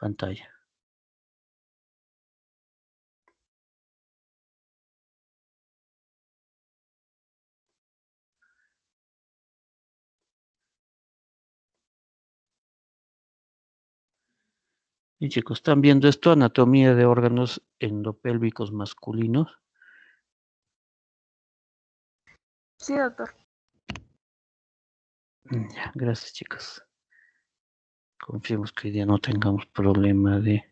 pantalla. Y chicos, ¿están viendo esto? Anatomía de órganos endopélvicos masculinos. Sí, doctor. Ya, gracias, chicos. Confiemos que hoy día no tengamos problema de...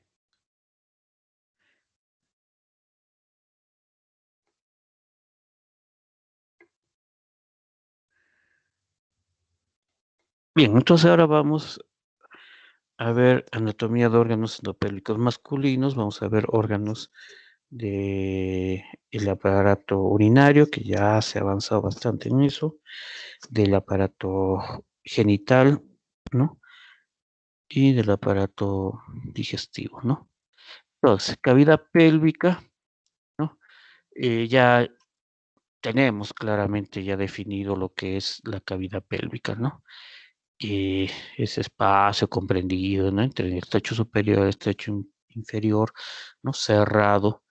Bien, entonces ahora vamos a ver anatomía de órganos endopélvicos masculinos. Vamos a ver órganos del aparato urinario, que ya se ha avanzado bastante en eso, del aparato genital, ¿no? Y del aparato digestivo, ¿no? Entonces, cavidad pélvica, ¿no? Ya tenemos claramente ya definido lo que es la cavidad pélvica, ¿no? Ese espacio comprendido, ¿no? Entre el estrecho superior y el estrecho inferior, ¿no? Cerrado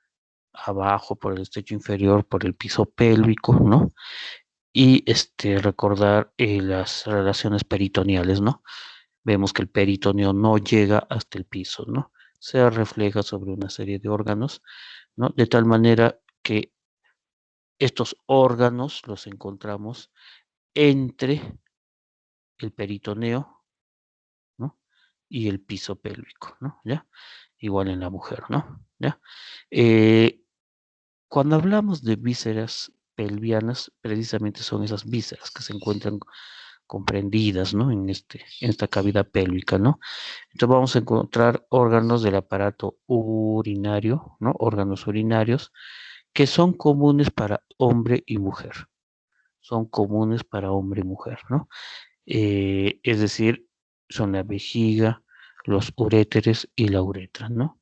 abajo por el estrecho inferior, por el piso pélvico, ¿no? Y recordar las relaciones peritoneales, ¿no? Vemos que el peritoneo no llega hasta el piso, ¿no? Se refleja sobre una serie de órganos, ¿no? De tal manera que estos órganos los encontramos entre el peritoneo, ¿no? Y el piso pélvico, ¿no? ¿Ya? Igual en la mujer, ¿no? ¿Ya? Eh, Cuando hablamos de vísceras pelvianas, precisamente son esas vísceras que se encuentran comprendidas, ¿no? En esta cavidad pélvica, ¿no? Entonces vamos a encontrar órganos del aparato urinario, ¿no? Órganos urinarios que son comunes para hombre y mujer. Son comunes para hombre y mujer, ¿no? Es decir, son la vejiga, los uréteres y la uretra, ¿no?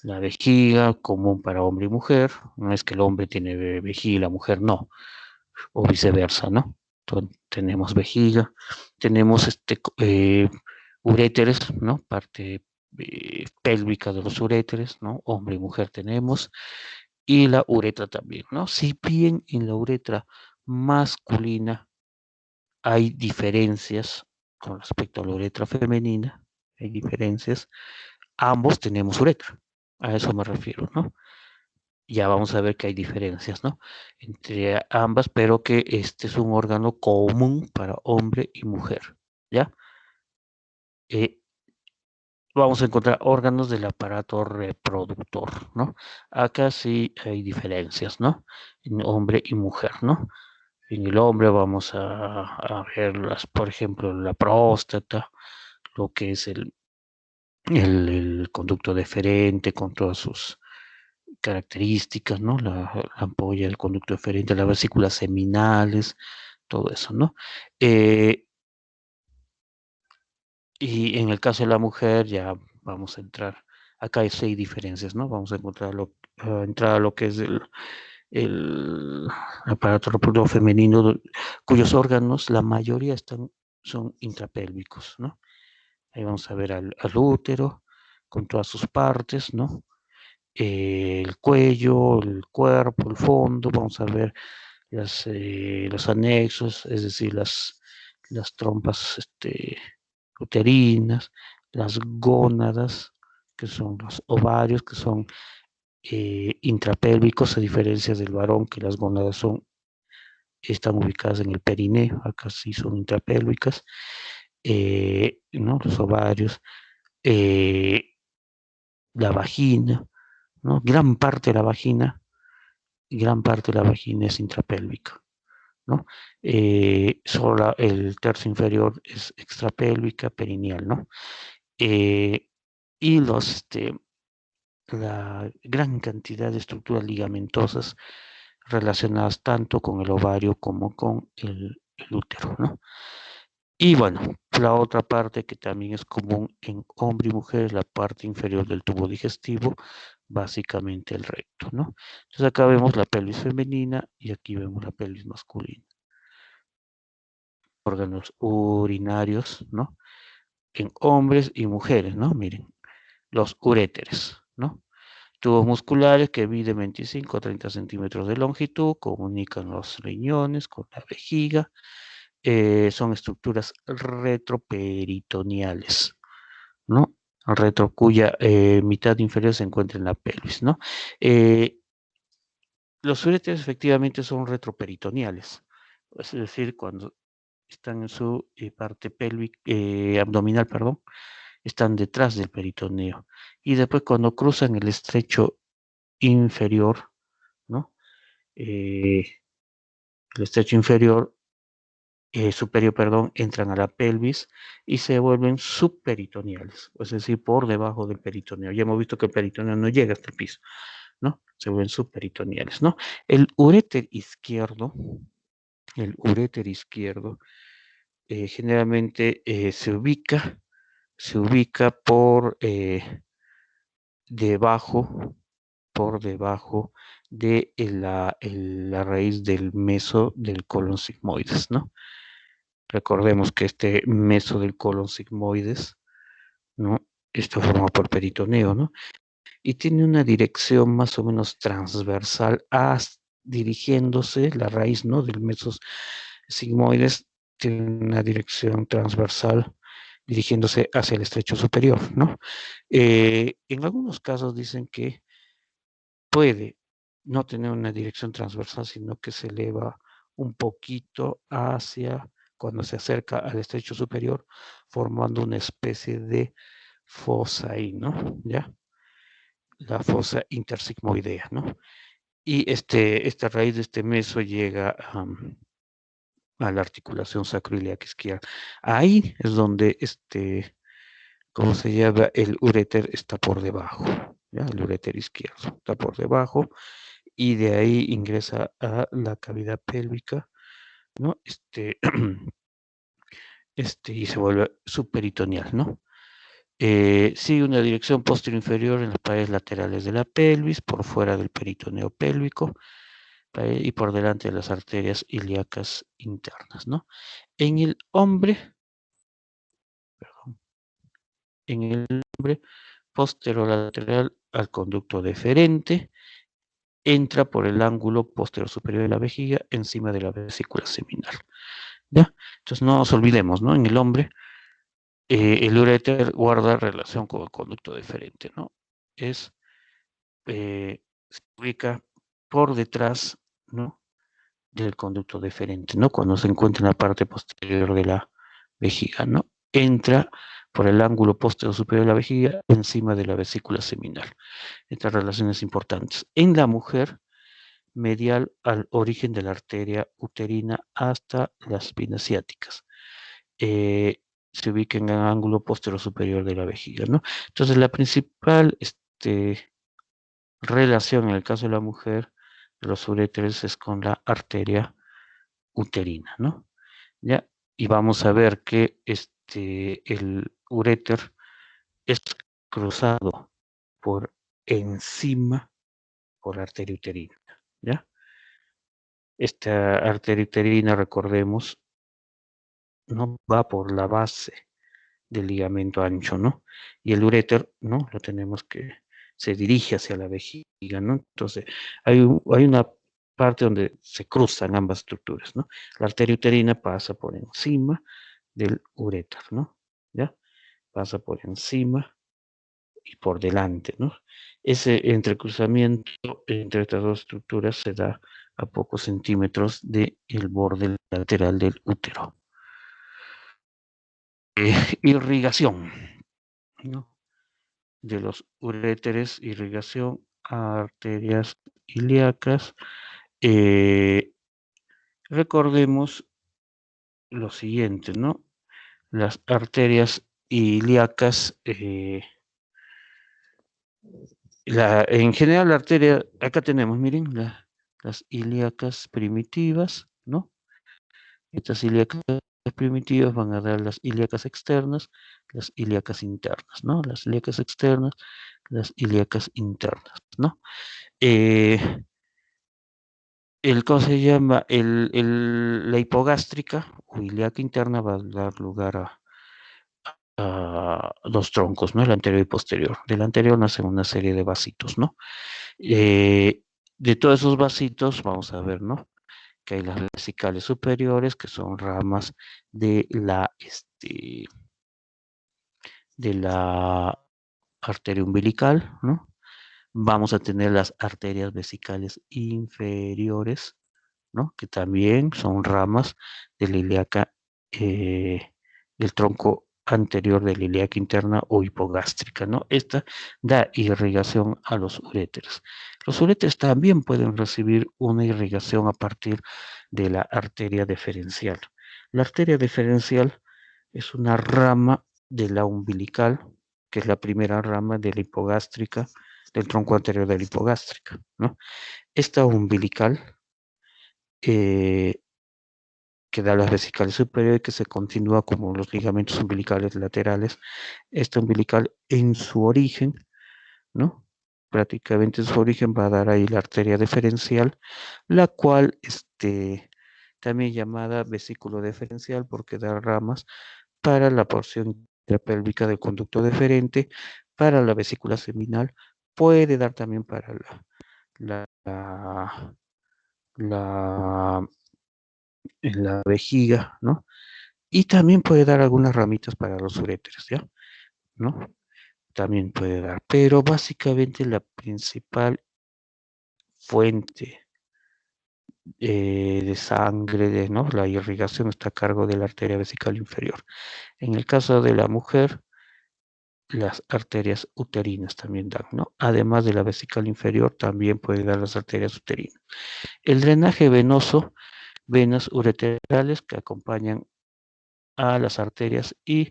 La vejiga común para hombre y mujer, no es que el hombre tiene vejiga y la mujer no, o viceversa, ¿no? Entonces, tenemos vejiga, tenemos uréteres, ¿no? Parte pélvica de los uréteres, ¿no? Hombre y mujer tenemos, y la uretra también, ¿no? Si bien en la uretra masculina hay diferencias con respecto a la uretra femenina, hay diferencias, ambos tenemos uretra, a eso me refiero, ¿no? Ya vamos a ver que hay diferencias, ¿no? Entre ambas, pero que este es un órgano común para hombre y mujer, ¿ya? Eh, Vamos a encontrar órganos del aparato reproductor, ¿no? Acá sí hay diferencias, ¿no? En hombre y mujer, ¿no? En el hombre vamos a ver, por ejemplo, la próstata, lo que es el conducto deferente con todas sus características, ¿no? La ampolla, el conducto deferente, las vesículas seminales, todo eso, ¿no? Eh, y en el caso de la mujer ya vamos a entrar, acá hay 6 diferencias, ¿no? Vamos a entrar a lo que es el aparato reproductor femenino, cuyos órganos, la mayoría son intrapélvicos, ¿no? Ahí vamos a ver al útero con todas sus partes, ¿no? El cuello, el cuerpo, el fondo, vamos a ver los anexos, es decir, las trompas uterinas, las gónadas, que son los ovarios, que son intrapélvicos, a diferencia del varón, que las gónadas están ubicadas en el perineo, acá sí son intrapélvicas, ¿no? Los ovarios, eh, la vagina, ¿no? Gran parte de la vagina es intrapélvica, ¿no? Solo el tercio inferior es extrapélvica, perineal, ¿no? Eh, y la gran cantidad de estructuras ligamentosas relacionadas tanto con el ovario como con el útero, ¿no? Y bueno, la otra parte que también es común en hombre y mujer es la parte inferior del tubo digestivo, básicamente el recto, ¿no? Entonces acá vemos la pelvis femenina y aquí vemos la pelvis masculina. Órganos urinarios, ¿no? En hombres y mujeres, ¿no? Miren, los uréteres, ¿no? Tubos musculares que miden 25 a 30 centímetros de longitud, comunican los riñones con la vejiga, son estructuras retroperitoneales, ¿no? Cuya mitad inferior se encuentra en la pelvis, ¿no? Los uréteres efectivamente son retroperitoneales, es decir, cuando están en su parte pélvica, abdominal, perdón, están detrás del peritoneo. Y después cuando cruzan el estrecho inferior, ¿no? El estrecho inferior, superior, perdón, entran a la pelvis y se vuelven subperitoneales, es decir, por debajo del peritoneo. Ya hemos visto que el peritoneo no llega hasta el piso, ¿no? Se vuelven subperitoneales, ¿no? El uréter izquierdo, el uréter izquierdo generalmente se ubica debajo, por debajo de la raíz del meso del colon sigmoides, ¿no? Recordemos que este meso del colon sigmoides, ¿no? Está formado por peritoneo, ¿no? Y tiene una dirección más o menos transversal dirigiéndose, la raíz, ¿no? Del meso sigmoides tiene una dirección transversal dirigiéndose hacia el estrecho superior, ¿no? En algunos casos dicen que puede no tener una dirección transversal, sino que se eleva un poquito hacia, cuando se acerca al estrecho superior, formando una especie de fosa ahí, ¿no? ¿Ya? La fosa intersigmoidea, ¿no? Y esta raíz de este meso llega a la articulación sacroiliaca izquierda. Ahí es donde ¿cómo se llama? El uréter está por debajo, ¿ya? El uréter izquierdo está por debajo y de ahí ingresa a la cavidad pélvica, ¿no? Y se vuelve subperitoneal, ¿no? Sigue una dirección posterior-inferior en las paredes laterales de la pelvis, por fuera del peritoneo pélvico y por delante de las arterias ilíacas internas, ¿no? En el hombre, perdón, en el hombre posterolateral al conducto deferente, entra por el ángulo posterior superior de la vejiga, encima de la vesícula seminal, ¿ya? Entonces no nos olvidemos, ¿no? En el hombre, el uréter guarda relación con el conducto deferente, ¿no? Se ubica por detrás, ¿no? Del conducto deferente, ¿no? Cuando se encuentra en la parte posterior de la vejiga, ¿no? Entra por el ángulo posterior superior de la vejiga, encima de la vesícula seminal. Estas relaciones importantes. En la mujer, medial al origen de la arteria uterina hasta las venas ciáticas. Se ubica en el ángulo posterior superior de la vejiga, ¿no? Entonces, la principal relación en el caso de la mujer, de los uréteres, es con la arteria uterina, ¿no? ¿Ya? Y vamos a ver que el uréter es cruzado por encima por la arteria uterina, ¿ya? Esta arteria uterina, recordemos, no va por la base del ligamento ancho, ¿no? Y el uréter, ¿no? Lo tenemos que se dirige hacia la vejiga, ¿no? Entonces, hay una parte donde se cruzan ambas estructuras, ¿no? La arteria uterina pasa por encima del uréter, ¿no? ¿Ya? Pasa por encima y por delante, ¿no? Ese entrecruzamiento entre estas dos estructuras se da a pocos centímetros del borde lateral del útero. Irrigación, ¿no? De los uréteres, irrigación a arterias ilíacas. Recordemos lo siguiente, ¿no? Las arterias ilíacas, en general la arteria, acá tenemos, miren, las ilíacas primitivas, ¿no? Estas ilíacas primitivas van a dar las ilíacas externas, las ilíacas internas, ¿no? Las ilíacas externas, las ilíacas internas, ¿no? ¿Cómo se llama? La hipogástrica o ilíaca interna va a dar lugar dos troncos, ¿no? El anterior y posterior. Del anterior nacen una serie de vasitos, ¿no? De todos esos vasitos, vamos a ver, ¿no? Que hay las vesicales superiores, que son ramas de de la arteria umbilical, ¿no? Vamos a tener las arterias vesicales inferiores, ¿no? Que también son ramas de la ilíaca, del tronco anterior de la ilíaca interna o hipogástrica, ¿no? Esta da irrigación a los uréteres. Los uréteres también pueden recibir una irrigación a partir de la arteria deferencial. La arteria deferencial es una rama de la umbilical, que es la primera rama de la hipogástrica, del tronco anterior de la hipogástrica, ¿no? Esta umbilical que da las vesicales superiores, que se continúa como los ligamentos umbilicales laterales. Esta umbilical en su origen, ¿no? Prácticamente en su origen va a dar ahí la arteria deferencial, la cual, también llamada vesículo deferencial porque da ramas para la porción intrapélvica del conducto deferente, para la vesícula seminal, puede dar también para la, la, la, la vejiga, ¿no? Y también puede dar algunas ramitas para los uréteres, ¿ya? ¿No? También puede dar, pero básicamente la principal fuente de sangre, ¿no? La irrigación está a cargo de la arteria vesical inferior. En el caso de la mujer, las arterias uterinas también dan, ¿no? Además de la vesical inferior, también puede dar las arterias uterinas. El drenaje venoso, venas ureterales que acompañan a las arterias y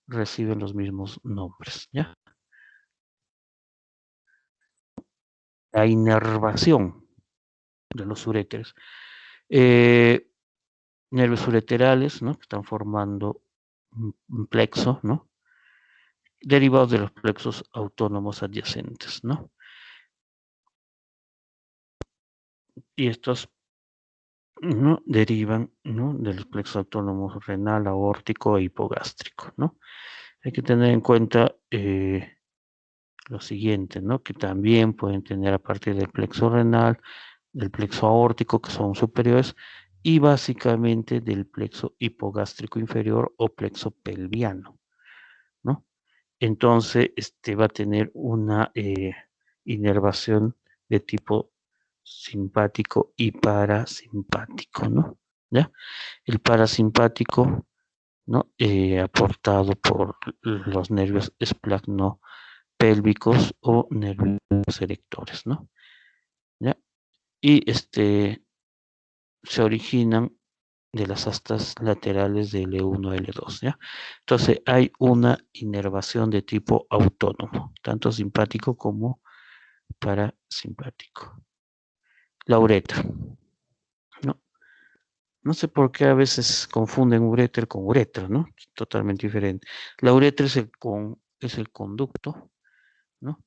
reciben los mismos nombres, ¿ya? La inervación de los uréteres. Eh, Nervios ureterales, ¿no? Que están formando un plexo, ¿no? Derivados de los plexos autónomos adyacentes, ¿no? Y estos, ¿no? Derivan, ¿no? De los plexos autónomos renal, aórtico e hipogástrico, ¿no? Hay que tener en cuenta lo siguiente, ¿no? Que también pueden tener a partir del plexo renal, del plexo aórtico, que son superiores, y básicamente del plexo hipogástrico inferior o plexo pelviano, ¿no? Entonces, va a tener una inervación de tipo simpático y parasimpático, ¿no? ¿Ya? El parasimpático, ¿no? Aportado por los nervios esplagno-pélvicos o nervios erectores, ¿no? ¿Ya? Y se originan de las astas laterales de L1 a L2, ¿ya? Entonces hay una inervación de tipo autónomo, tanto simpático como parasimpático. La uretra, ¿no? No sé por qué a veces confunden uréter con uretra, ¿no? Es totalmente diferente. La uretra es el conducto, ¿no?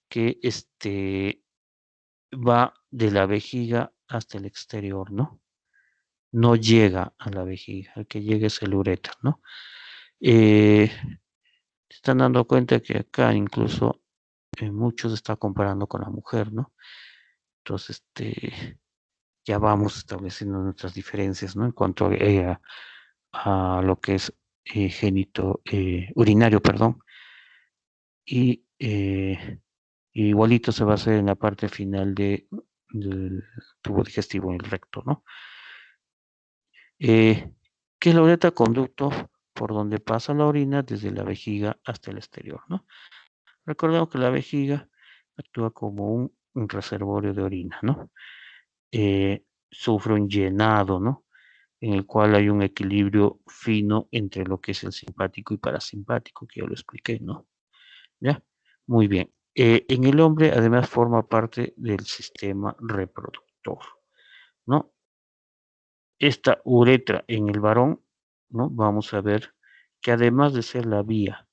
Que va de la vejiga hasta el exterior, ¿no? No llega a la vejiga, el que llega es el uretra, ¿no? Se están dando cuenta que acá incluso muchos está comparando con la mujer, ¿no? Entonces, ya vamos estableciendo nuestras diferencias, ¿no? En cuanto a lo que es urinario, perdón, y igualito se va a hacer en la parte final del tubo digestivo, en el recto, ¿no? Que es la uretra conducto por donde pasa la orina desde la vejiga hasta el exterior, ¿no? Recordemos que la vejiga actúa como un reservorio de orina, ¿no? Sufre un llenado, ¿no? En el cual hay un equilibrio fino entre lo que es el simpático y parasimpático, que yo lo expliqué, ¿no? ¿Ya? Muy bien. En el hombre, además, forma parte del sistema reproductor, ¿no? Esta uretra en el varón, ¿no? Vamos a ver que además de ser la vía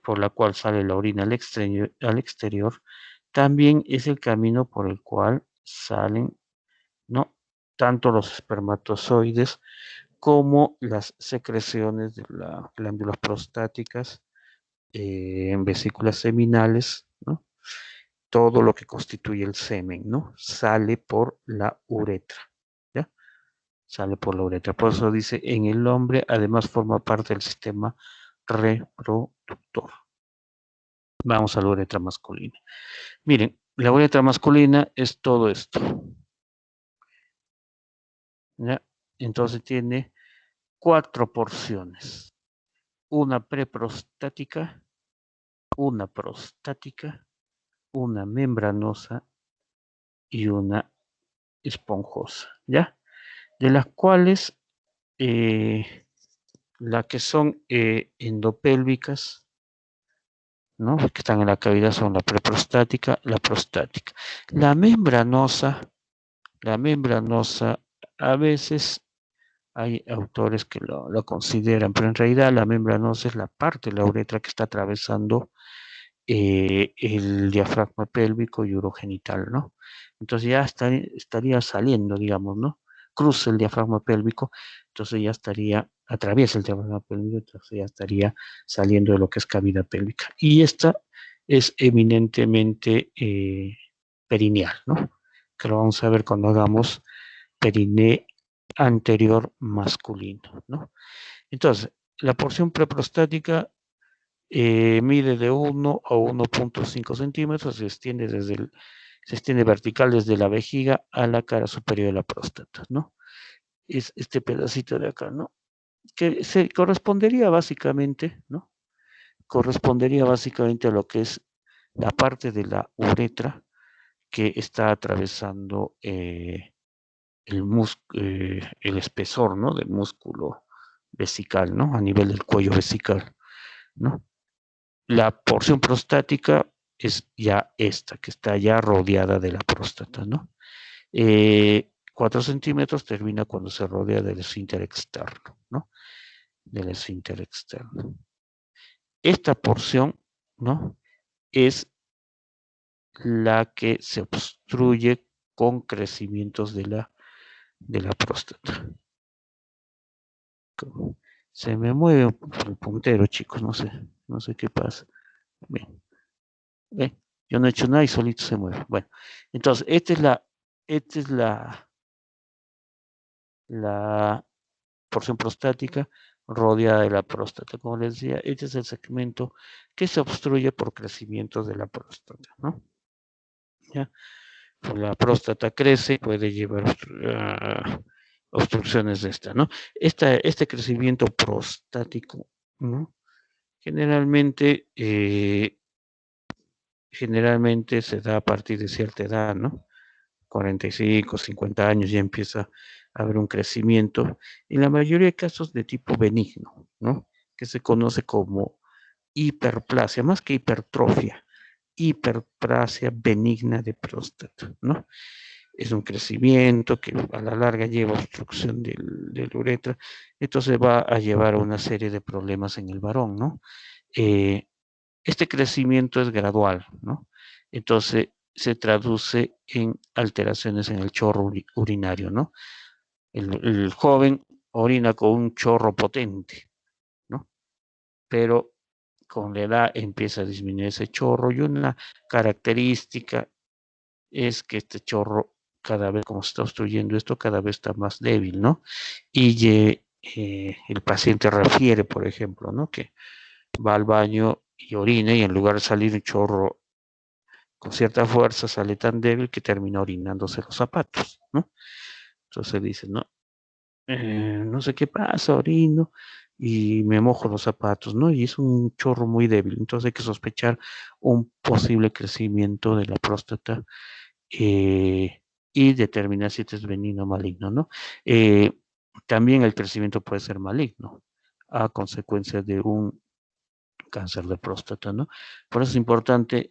por la cual sale la orina al exterior, también es el camino por el cual salen, ¿no? Tanto los espermatozoides como las secreciones de las glándulas prostáticas en vesículas seminales, ¿no? Todo lo que constituye el semen, ¿no? Sale por la uretra, ¿ya? Sale por la uretra. Por eso dice, en el hombre, además forma parte del sistema reproductor. Vamos a la uretra masculina. Miren, la uretra masculina es todo esto, ¿ya? Entonces tiene 4 porciones. Una preprostática, una prostática, una membranosa y una esponjosa, ¿ya? De las cuales las que son endopélvicas, ¿no? Que están en la cavidad son la preprostática, la prostática. La membranosa, la membranosa, a veces hay autores que lo consideran, pero en realidad la membranosa es la parte de la uretra que está atravesando el diafragma pélvico y urogenital, ¿no? Entonces ya estaría saliendo, digamos, ¿no? Cruza el diafragma pélvico, entonces ya estaría, atraviesa el diafragma pélvico, entonces ya estaría saliendo de lo que es cavidad pélvica. Y esta es eminentemente perineal, ¿no? Que lo vamos a ver cuando hagamos periné anterior masculino, ¿no? Entonces, la porción preprostática mide de 1 a 1.5 centímetros, se extiende vertical desde la vejiga a la cara superior de la próstata, ¿no? Es este pedacito de acá, ¿no? Que se correspondería básicamente, ¿no? Correspondería básicamente a lo que es la parte de la uretra que está atravesando el espesor, ¿no? Del músculo vesical, ¿no? A nivel del cuello vesical, ¿no? La porción prostática es ya esta, que está ya rodeada de la próstata, ¿no? 4 centímetros termina cuando se rodea del esfínter externo, ¿no? Del esfínter externo. Esta porción, ¿no? Es la que se obstruye con crecimientos de la próstata. Se me mueve el puntero, chicos, no sé qué pasa. Bien. Yo no he hecho nada y solito se mueve. Bueno, entonces, esta es la porción prostática rodeada de la próstata. Como les decía, este es el segmento que se obstruye por crecimiento de la próstata, ¿no? ¿Ya? Pues la próstata crece, puede llevar obstrucciones de esta, ¿no? Este crecimiento prostático, ¿no? Generalmente, generalmente se da a partir de cierta edad, ¿no? 45, 50 años ya empieza a haber un crecimiento, en la mayoría de casos de tipo benigno, ¿no? Que se conoce como hiperplasia, más que hipertrofia, hiperplasia benigna de próstata, ¿no? Es un crecimiento que a la larga lleva obstrucción del uretra, entonces va a llevar a una serie de problemas en el varón, ¿no? Eh, este crecimiento es gradual, ¿no? Entonces se traduce en alteraciones en el chorro urinario, ¿no? El joven orina con un chorro potente, ¿no? Pero con la edad empieza a disminuir ese chorro y una característica es que este chorro cada vez, como se está obstruyendo esto, cada vez está más débil, ¿no? Y el paciente refiere, por ejemplo, ¿no? Que va al baño y orina y en lugar de salir un chorro con cierta fuerza sale tan débil que termina orinándose los zapatos, ¿no? Entonces dice, no, no sé qué pasa, orino y me mojo los zapatos, ¿no? Y es un chorro muy débil, entonces hay que sospechar un posible crecimiento de la próstata y determinar si este es benigno o maligno, ¿no? Eh, También el crecimiento puede ser maligno a consecuencia de un cáncer de próstata, ¿no? Por eso es importante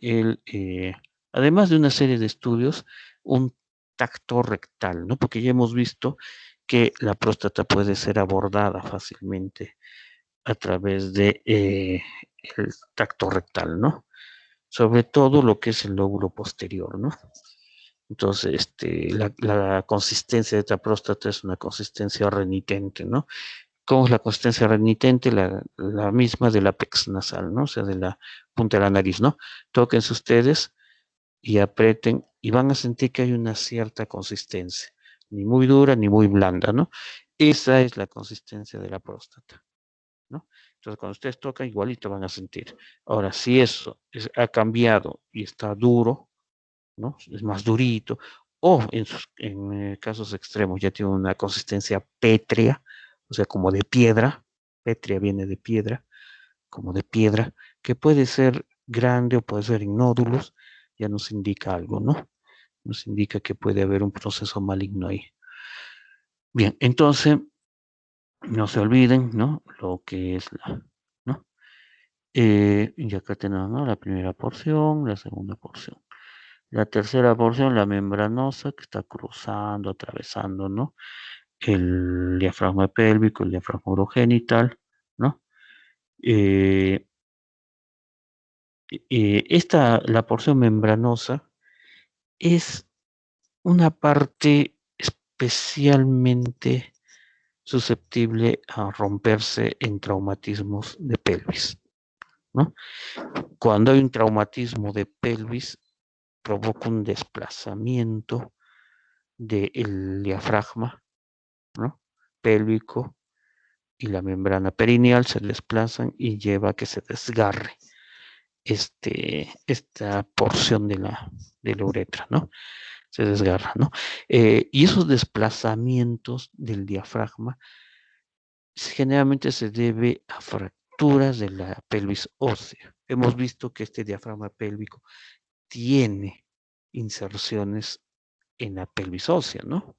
además de una serie de estudios, un tacto rectal, ¿no? Porque ya hemos visto que la próstata puede ser abordada fácilmente a través de el tacto rectal, ¿no? Sobre todo lo que es el lóbulo posterior, ¿no? Entonces, la consistencia de esta próstata es una consistencia renitente, ¿no? ¿Cómo es la consistencia renitente? La misma del apex nasal, ¿no? O sea, de la punta de la nariz, ¿no? Tóquense ustedes y aprieten y van a sentir que hay una cierta consistencia, ni muy dura ni muy blanda, ¿no? Esa es la consistencia de la próstata, ¿no? Entonces, cuando ustedes tocan, igualito van a sentir. Ahora, si eso ha cambiado y está duro, ¿no? Es más durito, o en casos extremos ya tiene una consistencia pétrea, o sea, como de piedra, pétrea viene de piedra, como de piedra, que puede ser grande o puede ser en nódulos, ya nos indica algo, ¿no? Nos indica que puede haber un proceso maligno ahí. Bien, entonces, no se olviden, ¿no? Lo que es ¿no? Y acá tenemos, ¿no? La primera porción, la segunda porción. La tercera porción, la membranosa, que está cruzando, atravesando, ¿no? El diafragma pélvico, el diafragma urogenital, ¿no? Eh, la porción membranosa es una parte especialmente susceptible a romperse en traumatismos de pelvis, ¿no? Cuando hay un traumatismo de pelvis, provoca un desplazamiento del diafragma, ¿no? Pélvico y la membrana perineal se desplazan y lleva a que se desgarre esta porción de la uretra, ¿no? Se desgarra, ¿no? Y esos desplazamientos del diafragma generalmente se debe a fracturas de la pelvis ósea. Hemos visto que este diafragma pélvico tiene inserciones en la pelvis ósea, ¿no?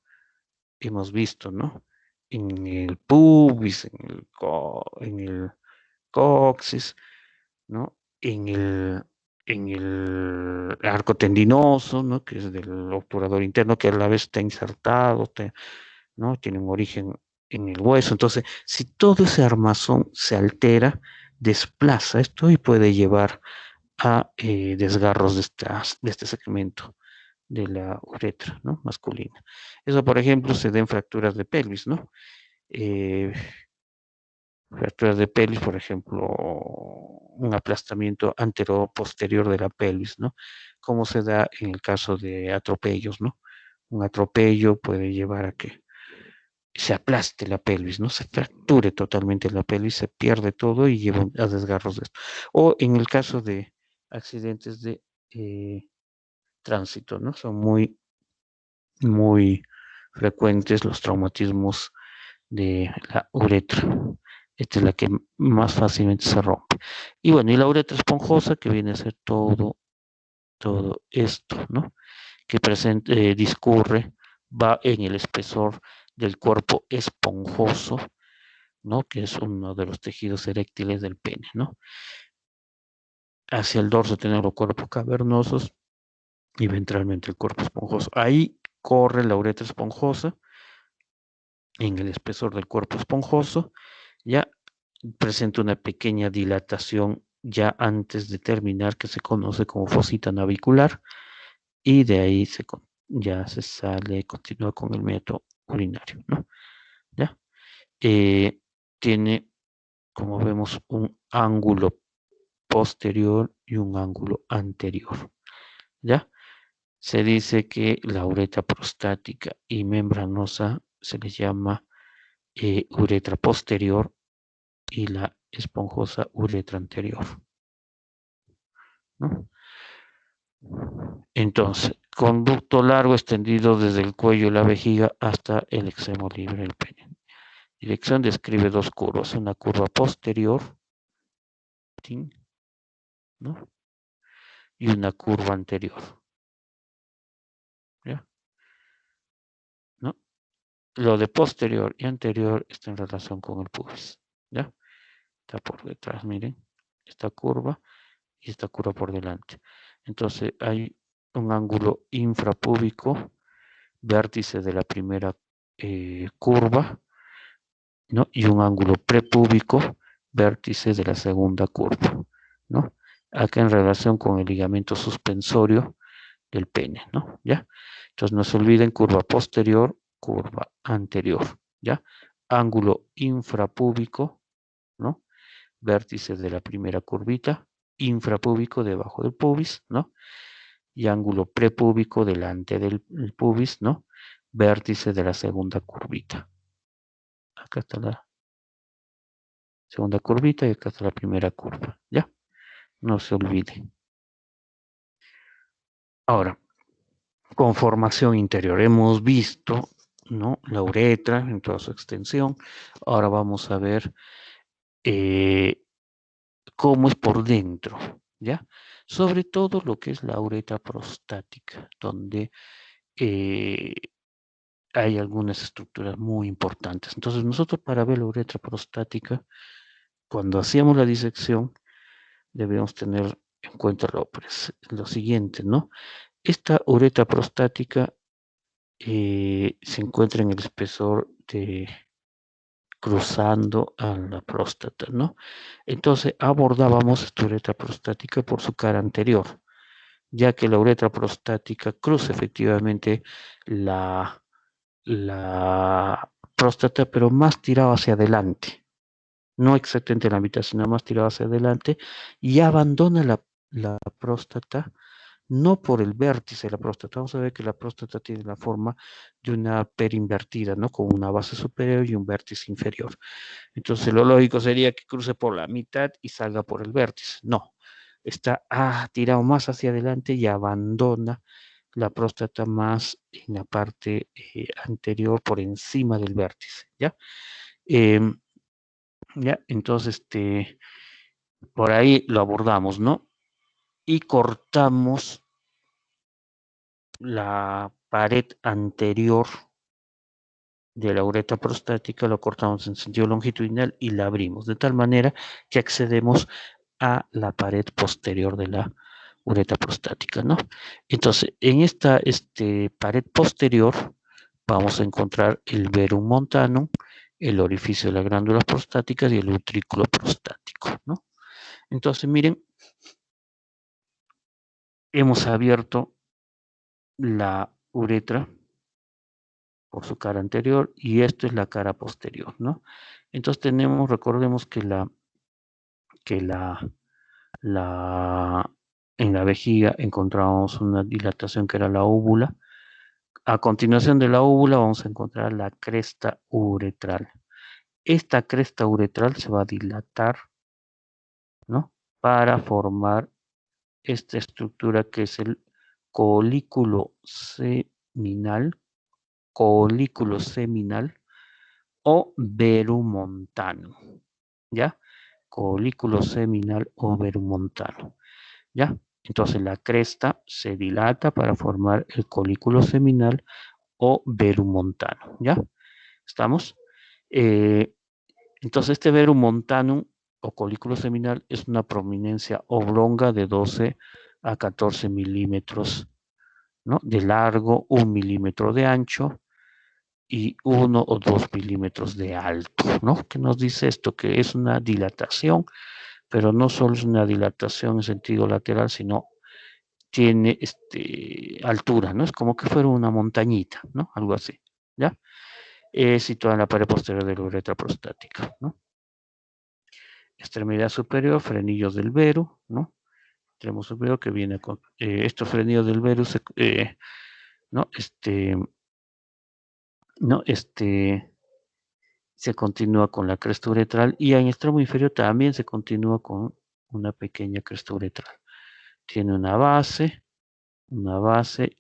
Hemos visto, ¿no? En el pubis, en el coxis, ¿no? En el arco tendinoso, ¿no? Que es del obturador interno, que a la vez está insertado, ¿no? Tiene un origen en el hueso. Entonces, si todo ese armazón se altera, desplaza esto y puede llevar a desgarros de este segmento de la uretra, ¿no? Masculina. Eso, por ejemplo, se da en fracturas de pelvis, ¿no? Eh, Fracturas de pelvis, por ejemplo, un aplastamiento antero-posterior de la pelvis, ¿no? Como se da en el caso de atropellos, ¿no? Un atropello puede llevar a que se aplaste la pelvis, ¿no? Se fracture totalmente la pelvis, se pierde todo y lleva a desgarros de esto. O en el caso de accidentes de tránsito, ¿no? Son muy frecuentes los traumatismos de la uretra. Esta es la que más fácilmente se rompe. Y bueno, y la uretra esponjosa, que viene a ser todo esto, ¿no? Que discurre, va en el espesor del cuerpo esponjoso, ¿no? Que es uno de los tejidos eréctiles del pene, ¿no? Hacia el dorso tenemos los cuerpos cavernosos y ventralmente el cuerpo esponjoso. Ahí corre la uretra esponjosa en el espesor del cuerpo esponjoso, ya presenta una pequeña dilatación ya antes de terminar que se conoce como fosita navicular y de ahí ya se sale, continúa con el método urinario, ¿no? ¿Ya? Tiene, como vemos, un ángulo posterior y un ángulo anterior, ¿ya? Se dice que la uretra prostática y membranosa se les llama uretra posterior y la esponjosa uretra anterior, ¿no? Entonces, conducto largo extendido desde el cuello y la vejiga hasta el extremo libre del pene. Dirección describe dos curvas, una curva posterior, ¿no? Y una curva anterior, ¿ya? ¿No? Lo de posterior y anterior está en relación con el pubis, ¿ya? Está por detrás, miren, esta curva y esta curva por delante. Entonces hay un ángulo infrapúbico, vértice de la primera curva, ¿no? Y un ángulo prepúbico, vértice de la segunda curva, ¿no? Acá en relación con el ligamento suspensorio del pene, ¿no? ¿Ya? Entonces no se olviden curva posterior, curva anterior, ¿ya? Ángulo infrapúbico, ¿no? Vértice de la primera curvita, infrapúbico debajo del pubis, ¿no? Y ángulo prepúbico delante del pubis, ¿no? Vértice de la segunda curvita. Acá está la segunda curvita y acá está la primera curva, ¿ya? No se olvide. Ahora, conformación interior. Hemos visto, ¿no? La uretra en toda su extensión. Ahora vamos a ver cómo es por dentro, ¿ya? Sobre todo lo que es la uretra prostática, donde eh, hay algunas estructuras muy importantes. Entonces, nosotros para ver la uretra prostática, cuando hacíamos la disección, debemos tener en cuenta lo siguiente, ¿no? Esta uretra prostática se encuentra en el espesor de cruzando a la próstata, ¿no? Entonces abordábamos esta uretra prostática por su cara anterior, ya que la uretra prostática cruza efectivamente la próstata, pero más tirado hacia adelante, no exactamente en la mitad, sino más tirado hacia adelante, y abandona la próstata no por el vértice de la próstata. Vamos a ver que la próstata tiene la forma de una perinvertida, ¿no? Con una base superior y un vértice inferior. Entonces lo lógico sería que cruce por la mitad y salga por el vértice. No, está tirado más hacia adelante y abandona la próstata más en la parte anterior por encima del vértice, ¿ya? ¿Ya? Entonces, por ahí lo abordamos, ¿no? Y cortamos la pared anterior de la uretra prostática, lo cortamos en sentido longitudinal y la abrimos, de tal manera que accedemos a la pared posterior de la uretra prostática, ¿no? Entonces, en esta pared posterior vamos a encontrar el verum montanum, el orificio de las glándulas prostáticas y el utrículo prostático, ¿no? Entonces, miren, hemos abierto la uretra por su cara anterior y esto es la cara posterior, ¿no? Entonces recordemos que que la, la, en la vejiga encontramos una dilatación que era la úvula. A continuación de la úvula vamos a encontrar la cresta uretral. Esta cresta uretral se va a dilatar, ¿no? Para formar esta estructura que es el colículo seminal o verumontano, ¿ya? Colículo seminal o verumontano, ¿ya? Entonces la cresta se dilata para formar el colículo seminal o verumontano, ¿ya? ¿Estamos? Eh, entonces este verumontanum o colículo seminal es una prominencia oblonga de 12 a 14 milímetros, ¿no? De largo, 1 milímetro de ancho y 1 o 2 milímetros de alto, ¿no? ¿Qué nos dice esto? Que es una dilatación, pero no solo es una dilatación en sentido lateral, sino tiene altura, ¿no? Es como que fuera una montañita, ¿no? Algo así, ¿ya? Situada en la pared posterior de la uretra prostática, ¿no? Extremidad superior, frenillos del vero, ¿no? Extremo superior que viene con estos frenillos del vero, ¿no? ¿No? Se continúa con la cresta uretral y en extremo inferior también se continúa con una pequeña cresta uretral. Tiene una base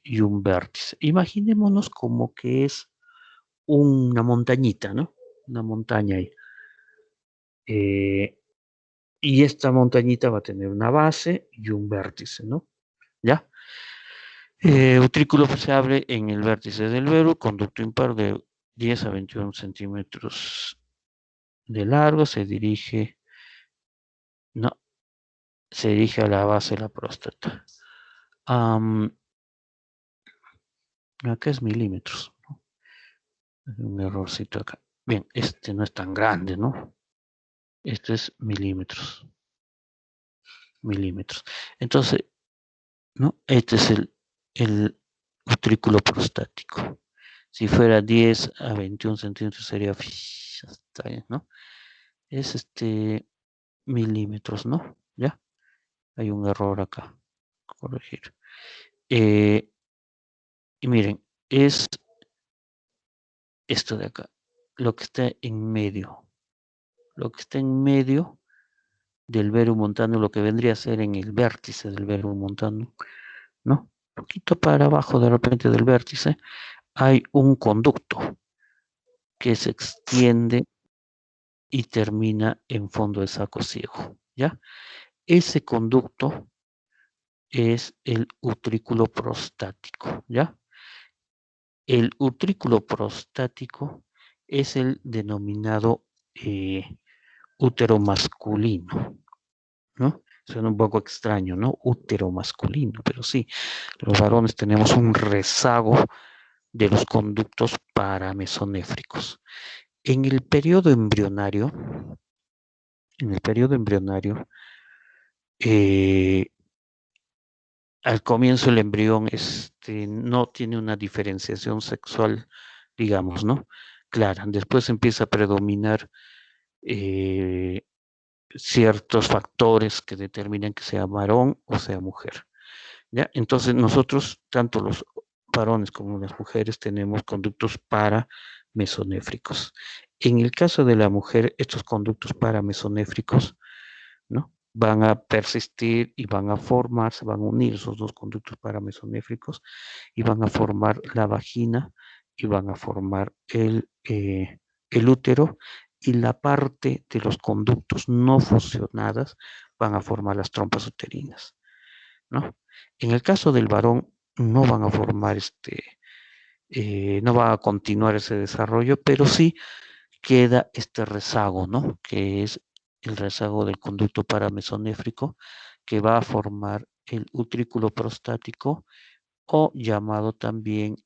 y un vértice. Imaginémonos como que es una montañita, ¿no? Una montaña ahí. Y esta montañita va a tener una base y un vértice, ¿no? ¿Ya? Utrículo se abre en el vértice del vero, conducto impar de 10 a 21 centímetros de largo, no, se dirige a la base de la próstata. Acá es milímetros, ¿no? Un errorcito acá. Bien, este no es tan grande, ¿no? Este es milímetros. Milímetros. Entonces, ¿no? Este es el utrículo prostático. Si fuera 10 a 21 centímetros sería, está bien, ¿no? Es milímetros, ¿no? ¿Ya? Hay un error acá. Corregir. Y miren, es esto de acá. Lo que está en medio. Lo que está en medio del verum montano, lo que vendría a ser en el vértice del verum montano, ¿no? Un poquito para abajo de repente del vértice, hay un conducto que se extiende y termina en fondo de saco ciego, ¿ya? Ese conducto es el utrículo prostático, ¿ya? El utrículo prostático es el denominado útero masculino, ¿no? Suena un poco extraño, ¿no? Útero masculino, pero sí, los varones tenemos un rezago de los conductos paramesonéfricos. En el periodo embrionario, eh, al comienzo el embrión no tiene una diferenciación sexual, digamos, ¿no? Clara. Después empieza a predominar eh, ciertos factores que determinan que sea varón o sea mujer. ¿Ya? Entonces nosotros, tanto los varones como las mujeres, tenemos conductos paramesonéfricos. En el caso de la mujer, estos conductos paramesonéfricos, ¿no? Van a persistir y van a formar, se van a unir esos dos conductos paramesonéfricos y van a formar la vagina y van a formar el útero, y la parte de los conductos no fusionadas van a formar las trompas uterinas, ¿no? En el caso del varón no van a formar no va a continuar ese desarrollo, pero sí queda este rezago, ¿no? Que es el rezago del conducto paramesonéfrico, que va a formar el utrículo prostático, o llamado también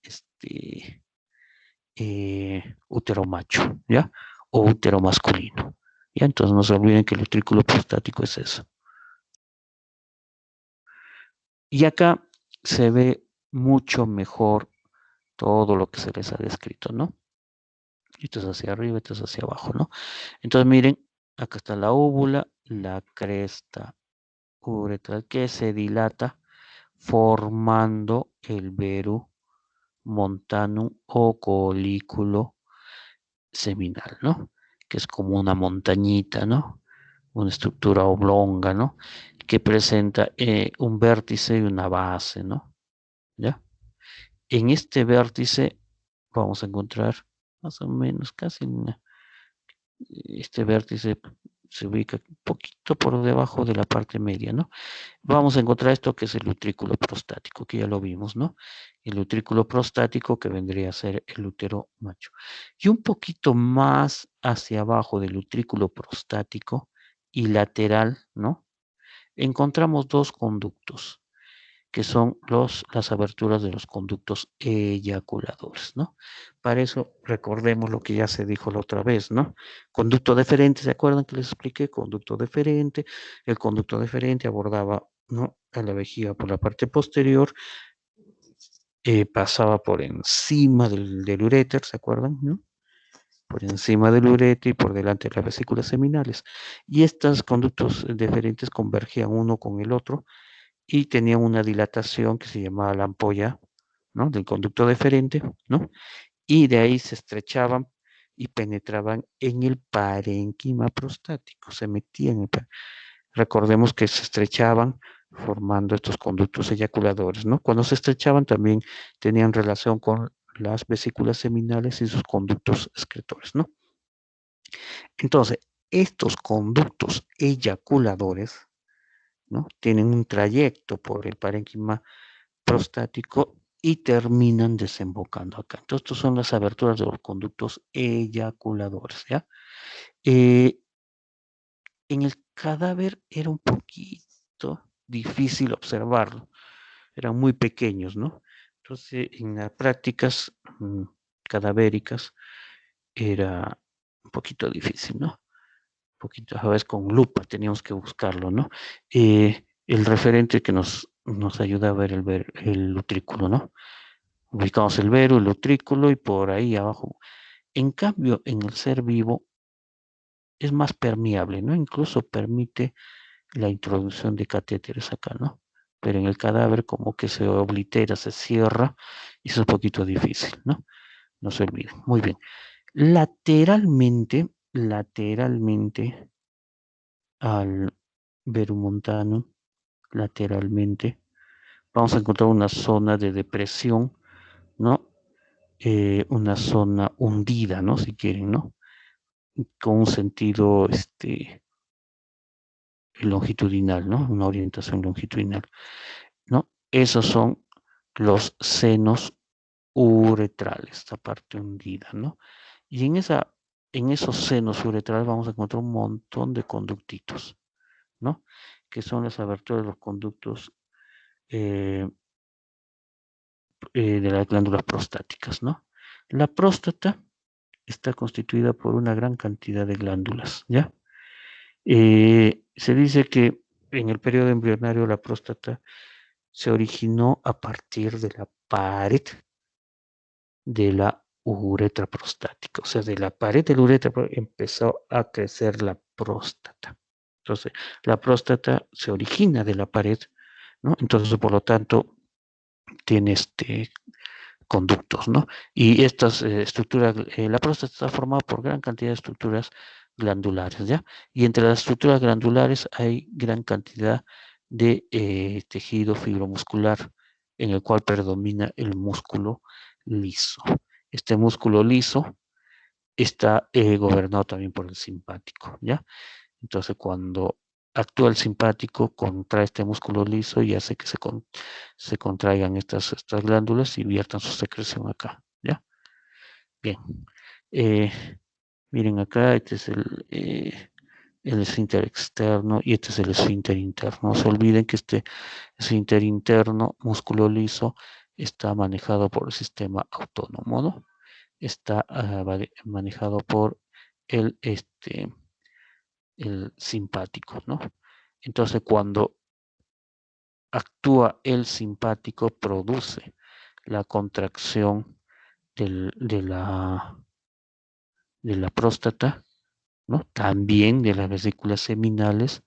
útero macho, ¿ya? O útero masculino. ¿Ya? Entonces no se olviden que el utrículo prostático es eso. Y acá se ve mucho mejor todo lo que se les ha descrito, ¿no? Esto es hacia arriba, esto es hacia abajo, ¿no? Entonces miren, acá está la óvula, la cresta uretral que se dilata formando el veru montanum o colículo seminal, ¿no? Que es como una montañita, ¿no? Una estructura oblonga, ¿no? Que presenta un vértice y una base, ¿no? ¿Ya? En este vértice vamos a encontrar más o menos casi este vértice se ubica un poquito por debajo de la parte media, ¿no? Vamos a encontrar esto que es el utrículo prostático, que ya lo vimos, ¿no? El utrículo prostático que vendría a ser el útero macho. Y un poquito más hacia abajo del utrículo prostático y lateral, ¿no? Encontramos dos conductos, que son las aberturas de los conductos eyaculadores, ¿no? Para eso recordemos lo que ya se dijo la otra vez, ¿no? Conducto deferente, ¿se acuerdan que les expliqué? Conducto deferente, el conducto deferente abordaba, ¿no?, a la vejiga por la parte posterior, pasaba por encima del uréter, ¿se acuerdan? ¿No? Por encima del ureter y por delante de las vesículas seminales. Y estos conductos deferentes convergían uno con el otro y tenían una dilatación que se llamaba la ampolla, ¿no?, del conducto deferente, ¿no? Y de ahí se estrechaban y penetraban en el parénquima prostático, se metían recordemos que se estrechaban formando estos conductos eyaculadores, ¿no? Cuando se estrechaban también tenían relación con las vesículas seminales y sus conductos excretores, ¿no? Entonces, estos conductos eyaculadores, ¿no?, tienen un trayecto por el parénquima prostático y terminan desembocando acá. Entonces, estas son las aberturas de los conductos eyaculadores, ¿ya? En el cadáver era un poquito difícil observarlo, eran muy pequeños, ¿no? Entonces, en las prácticas cadavéricas era un poquito difícil, ¿no? Un poquito, a veces con lupa teníamos que buscarlo, ¿no? El referente que nos ayuda a ver el utrículo, ¿no? ubicamos el vero, el utrículo y por ahí abajo. En cambio, en el ser vivo es más permeable, ¿no? Incluso permite la introducción de catéteres acá, ¿no? Pero en el cadáver como que se oblitera, se cierra y es un poquito difícil, ¿no? No se olviden. Muy bien. Lateralmente al verumontano, lateralmente, vamos a encontrar una zona de depresión, ¿no? Una zona hundida, ¿no? Si quieren, ¿no? Con un sentido longitudinal, ¿no? Una orientación longitudinal, ¿no? Esos son los senos uretrales, esta parte hundida, ¿no? Y en esos senos uretrales vamos a encontrar un montón de conductitos, ¿no? Que son las aberturas de los conductos eh, de las glándulas prostáticas, ¿no? La próstata está constituida por una gran cantidad de glándulas, ¿ya? Se dice que en el periodo embrionario la próstata se originó a partir de la pared de la uretra prostática, o sea, de la pared de la uretra empezó a crecer la próstata. Entonces, la próstata se origina de la pared, ¿no? Entonces, por lo tanto, tiene conductos, ¿no? Y estas estructuras, la próstata está formada por gran cantidad de estructuras glandulares, ¿ya? Y entre las estructuras glandulares hay gran cantidad de tejido fibromuscular en el cual predomina el músculo liso. Este músculo liso está gobernado también por el simpático, ¿ya? Entonces, cuando actúa el simpático, contrae este músculo liso y hace que se contraigan estas glándulas y viertan su secreción acá, ¿ya? Bien. Eh, Miren acá, este es el esfínter externo y este es el esfínter interno. No se olviden que este esfínter interno, músculo liso, está manejado por el sistema autónomo, ¿no? Está manejado por el, el simpático, ¿no? Entonces, cuando actúa el simpático, produce la contracción de la próstata, ¿no? También de las vesículas seminales,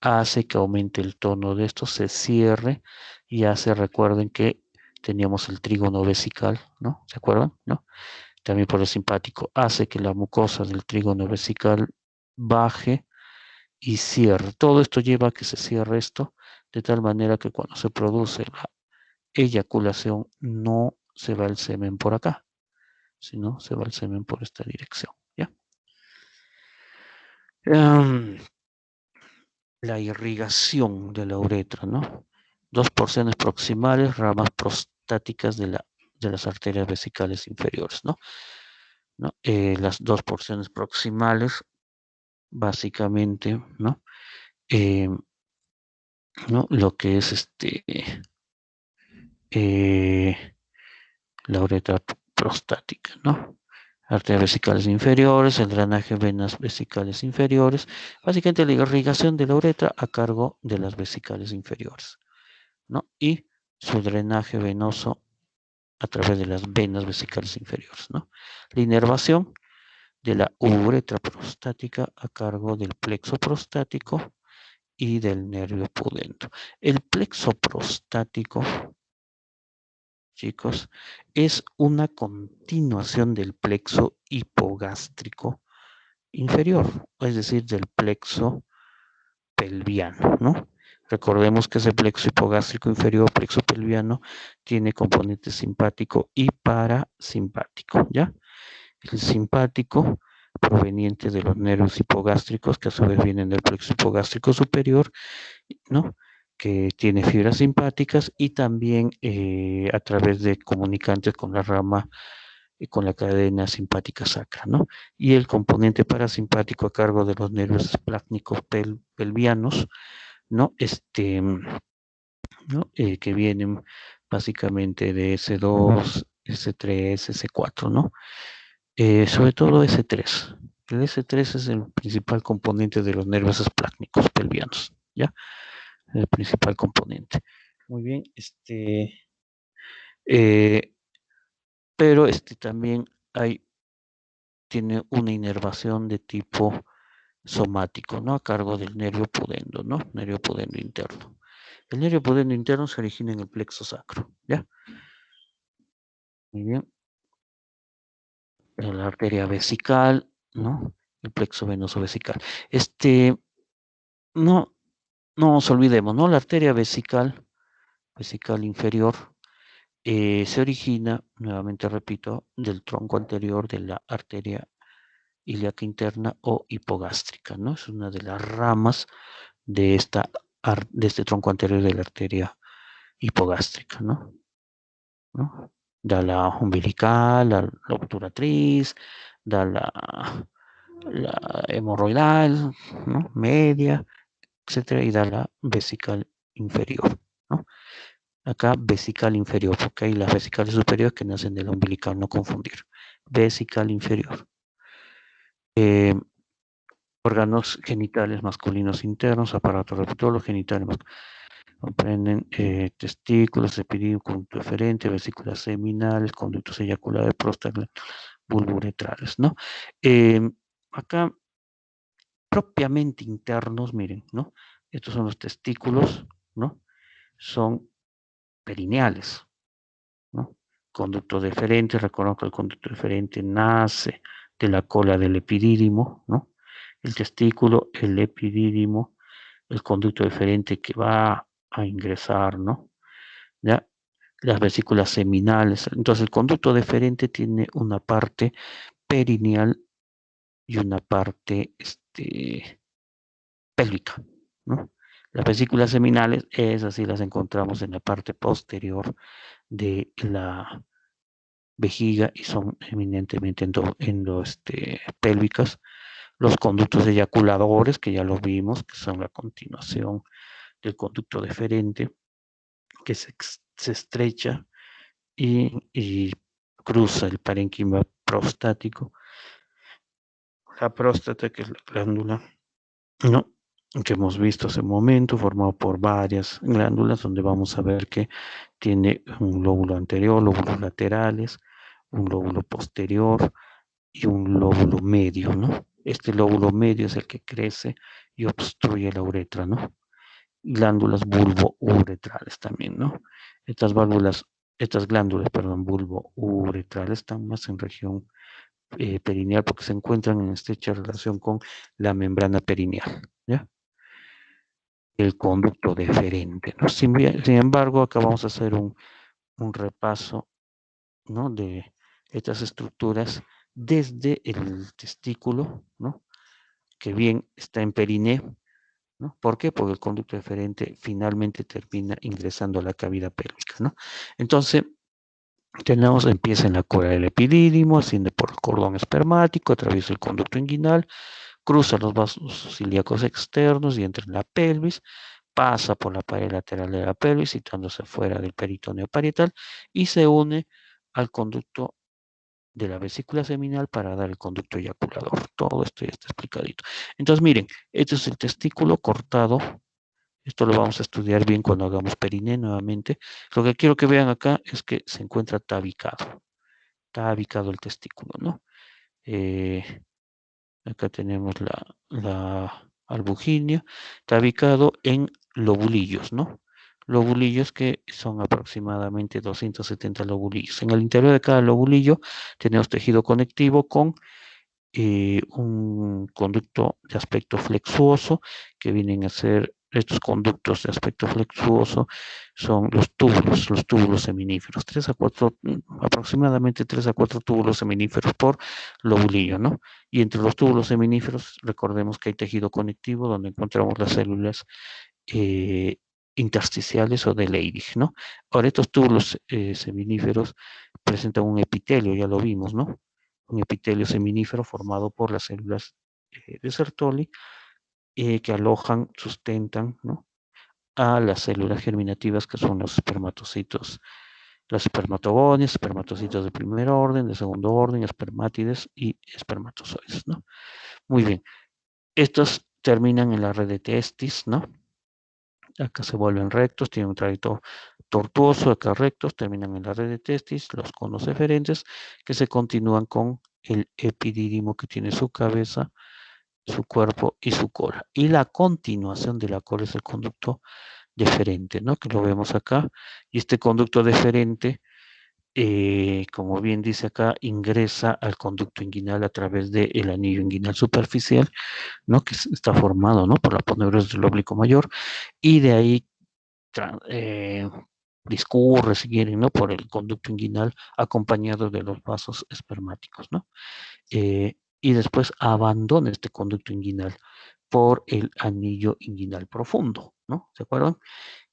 hace que aumente el tono de esto, se cierre y recuerden que teníamos el trígono vesical, ¿no? ¿Se acuerdan? ¿No? También por el simpático, hace que la mucosa del trígono vesical baje y cierre. Todo esto lleva a que se cierre esto de tal manera que cuando se produce la eyaculación no se va el semen por acá, sino se va el semen por esta dirección, ¿ya? La irrigación de la uretra, ¿no? Dos porciones proximales, ramas prostáticas de las arterias vesicales inferiores, ¿no? ¿No? Las dos porciones proximales, básicamente, ¿no? Eh, ¿No? Lo que es eh, la uretra prostática, ¿no? Arterias vesicales inferiores, el drenaje venas vesicales inferiores, básicamente la irrigación de la uretra a cargo de las vesicales inferiores, ¿no? Y su drenaje venoso a través de las venas vesicales inferiores, ¿no? La inervación de la uretra prostática a cargo del plexo prostático y del nervio pudendo. El plexo prostático, chicos, es una continuación del plexo hipogástrico inferior, es decir, del plexo pelviano, ¿no? Recordemos que ese plexo hipogástrico inferior, plexo pelviano, tiene componente simpático y parasimpático, ¿ya? El simpático proveniente de los nervios hipogástricos, que a su vez vienen del plexo hipogástrico superior, ¿no? Que tiene fibras simpáticas y también a través de comunicantes con la rama, con la cadena simpática sacra, ¿no? Y el componente parasimpático a cargo de los nervios esplácnicos pelvianos, ¿no? ¿No? Que vienen básicamente de S2, S3, S4, ¿no? Sobre todo S3. El S3 es el principal componente de los nervios esplácnicos pelvianos, ¿ya? El principal componente. Muy bien, eh, pero también tiene una inervación de tipo somático, ¿no? A cargo del nervio pudendo, ¿no? Nervio pudendo interno. El nervio pudendo interno se origina en el plexo sacro, ¿ya? Muy bien. La arteria vesical, ¿no? El plexo venoso vesical. No, no nos olvidemos, ¿no? La arteria vesical inferior, se origina, nuevamente repito, del tronco anterior de la arteria ilíaca interna o hipogástrica, ¿no? Es una de las ramas de este tronco anterior de la arteria hipogástrica, ¿no? ¿No? Da la umbilical, la obturatriz, da la hemorroidal, ¿no? Media, etcétera, y da la vesical inferior, ¿no? Acá vesical inferior, porque hay las vesicales superiores que nacen de la umbilical, no confundir. Vesical inferior. Órganos genitales masculinos internos, aparato reproductor, genitales comprenden testículos, epidídimo, conducto deferente, vesículas seminales, conductos eyaculares, próstata, bulbouretrales, ¿no? Acá, propiamente internos, miren, ¿no? Estos son los testículos, ¿no? Son perineales, ¿no? Conducto deferente, reconozco el conducto deferente nace de la cola del epidídimo, ¿no? El testículo, el epidídimo, el conducto deferente que va a ingresar, ¿no? ¿Ya? Las vesículas seminales. Entonces, el conducto deferente tiene una parte perineal y una parte pélvica, ¿no? Las vesículas seminales, esas sí las encontramos en la parte posterior de la vejiga y son eminentemente pélvicas. Los conductos eyaculadores, que ya los vimos, que son la continuación del conducto deferente, que se estrecha y cruza el parénquima prostático. La próstata, que es la glándula, ¿no? Que hemos visto hace un momento, formado por varias glándulas, donde vamos a ver que tiene un lóbulo anterior, lóbulos laterales, un lóbulo posterior y un lóbulo medio, ¿no? Este lóbulo medio es el que crece y obstruye la uretra, ¿no? Glándulas bulbouretrales también, ¿no? Estas glándulas, perdón, bulbouretrales están más en región perineal porque se encuentran en estrecha relación con la membrana perineal, ¿ya? El conducto deferente, ¿no? Sin embargo, acá vamos a hacer un repaso, ¿no? De estas estructuras desde el testículo, ¿no? Que bien está en perineo, ¿no? ¿Por qué? Porque el conducto deferente finalmente termina ingresando a la cavidad pélvica, ¿no? Entonces, empieza en la cola del epidídimo, asciende por el cordón espermático, atraviesa el conducto inguinal, cruza los vasos ilíacos externos y entra en la pelvis, pasa por la pared lateral de la pelvis, situándose fuera del peritoneo parietal y se une al conducto de la vesícula seminal para dar el conducto eyaculador. Todo esto ya está explicadito. Entonces, miren, este es el testículo cortado. Esto lo vamos a estudiar bien cuando hagamos periné nuevamente. Lo que quiero que vean acá es que se encuentra tabicado. Tabicado el testículo, ¿no? Acá tenemos la albuginia, tabicado en lobulillos, ¿no? Lobulillos que son aproximadamente 270 lobulillos. En el interior de cada lobulillo tenemos tejido conectivo con un conducto de aspecto flexuoso, que vienen a ser estos conductos de aspecto flexuoso, son los túbulos seminíferos, aproximadamente 3 a 4 túbulos seminíferos por lobulillo, ¿no? Y entre los túbulos seminíferos, recordemos que hay tejido conectivo donde encontramos las células eh, intersticiales o de Leydig, ¿no? Ahora, estos túbulos seminíferos presentan un epitelio, ya lo vimos, ¿no? Un epitelio seminífero formado por las células de Sertoli que alojan, sustentan, ¿no? A las células germinativas que son los espermatocitos, los espermatogonias, espermatocitos de primer orden, de segundo orden, espermátides y espermatozoides, ¿no? Muy bien. Estos terminan en la red de testis, ¿no? Acá se vuelven rectos, tienen un trayecto tortuoso, acá rectos, terminan en la red de testis, los conos deferentes, que se continúan con el epidídimo que tiene su cabeza, su cuerpo y su cola. Y la continuación de la cola es el conducto deferente, ¿no? Que lo vemos acá. Y este conducto deferente, como bien dice acá, ingresa al conducto inguinal a través del anillo inguinal superficial, ¿no? Que está formado, ¿no? Por la aponeurosis del oblicuo mayor, y de ahí discurre, si quieren, ¿no? Por el conducto inguinal acompañado de los vasos espermáticos, ¿no? Y después abandona este conducto inguinal por el anillo inguinal profundo, ¿no? ¿Se acuerdan?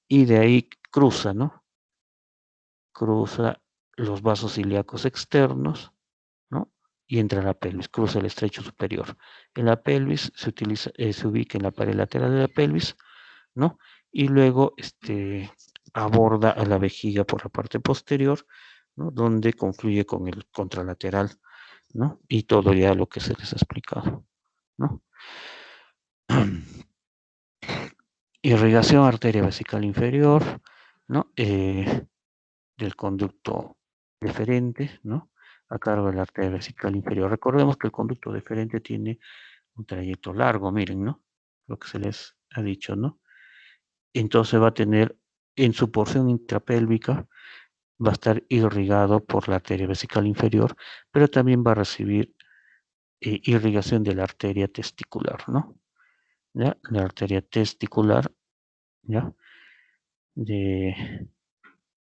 Y de ahí cruza, ¿no? Cruza los vasos ilíacos externos, ¿no? Y entra a la pelvis, cruza el estrecho superior. En la pelvis se ubica en la pared lateral de la pelvis, ¿no? Y luego aborda a la vejiga por la parte posterior, ¿no? Donde confluye con el contralateral, ¿no? Y todo ya lo que se les ha explicado, ¿no? Irrigación arteria vesical inferior, ¿no? Del conducto deferente, ¿no? A cargo de la arteria vesical inferior. Recordemos que el conducto deferente tiene un trayecto largo, miren, ¿no? Lo que se les ha dicho, ¿no? Entonces va a tener en su porción intrapélvica, va a estar irrigado por la arteria vesical inferior, pero también va a recibir irrigación de la arteria testicular, ¿no? ¿Ya? La arteria testicular, ¿ya? De,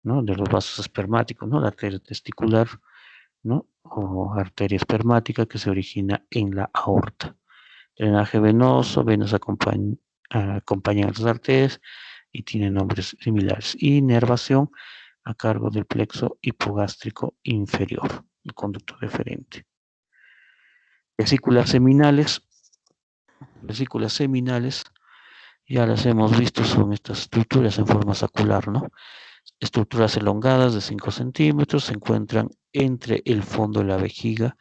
¿no? De los vasos espermáticos, ¿no? La arteria testicular, ¿no? O arteria espermática que se origina en la aorta. Drenaje venoso, venas acompañan las arterias y tienen nombres similares. Inervación a cargo del plexo hipogástrico inferior, el conducto deferente. Vesículas seminales, ya las hemos visto, son estas estructuras en forma sacular, ¿no? Estructuras elongadas de 5 centímetros se encuentran entre el fondo de la vejiga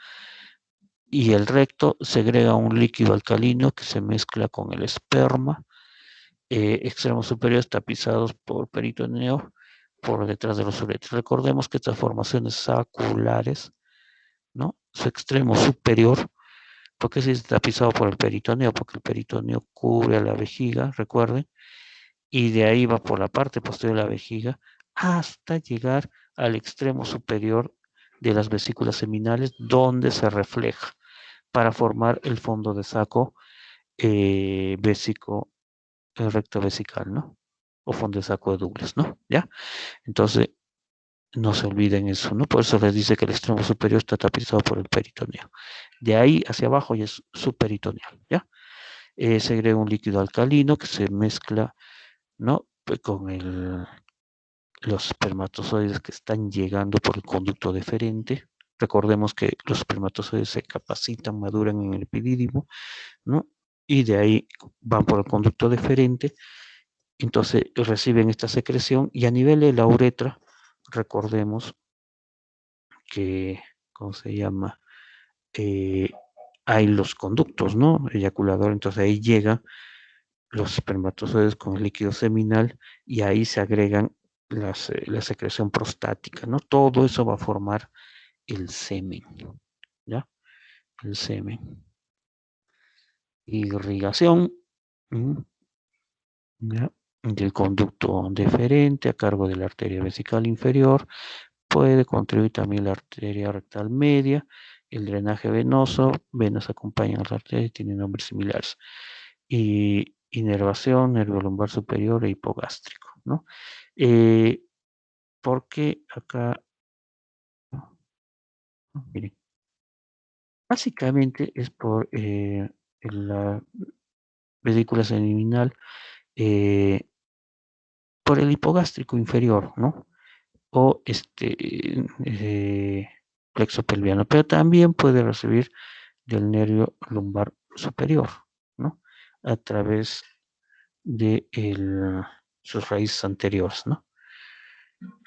y el recto, segrega un líquido alcalino que se mezcla con el esperma, extremos superiores tapizados por peritoneo por detrás de los uretres. Recordemos que estas formaciones saculares, ¿no? Su extremo superior, ¿por qué se dice tapizado por el peritoneo? Porque el peritoneo cubre a la vejiga, recuerden, y de ahí va por la parte posterior de la vejiga hasta llegar al extremo superior de las vesículas seminales, donde se refleja para formar el fondo de saco vésico, recto vesical, ¿no? O fondo de saco de Douglas, ¿no? ¿Ya? Entonces, no se olviden eso, ¿no? Por eso les dice que el extremo superior está tapizado por el peritoneo. De ahí hacia abajo ya es subperitoneal, ¿ya? Se agrega un líquido alcalino que se mezcla, ¿no? Pues con los espermatozoides que están llegando por el conducto deferente. Recordemos que los espermatozoides se capacitan, maduran en el epidídimo, ¿no? Y de ahí van por el conducto deferente, entonces reciben esta secreción y a nivel de la uretra, recordemos que, ¿cómo se llama? Eh, hay los conductos, ¿no? Eyaculador, entonces ahí llegan los espermatozoides con el líquido seminal y ahí se agregan la secreción prostática, ¿no? Todo eso va a formar el semen, ¿ya? El semen. Irrigación, ¿ya? Del conducto deferente a cargo de la arteria vesical inferior. Puede contribuir también la arteria rectal media, el drenaje venoso, venas acompañan a las arterias, tienen nombres similares. Y inervación, nervio lumbar superior e hipogástrico, ¿no? Porque acá, miren, básicamente es por la vesícula seminal, eh, por el hipogástrico inferior, ¿no? O plexo pelviano, pero también puede recibir del nervio lumbar superior, ¿no? A través de sus raíces anteriores, ¿no?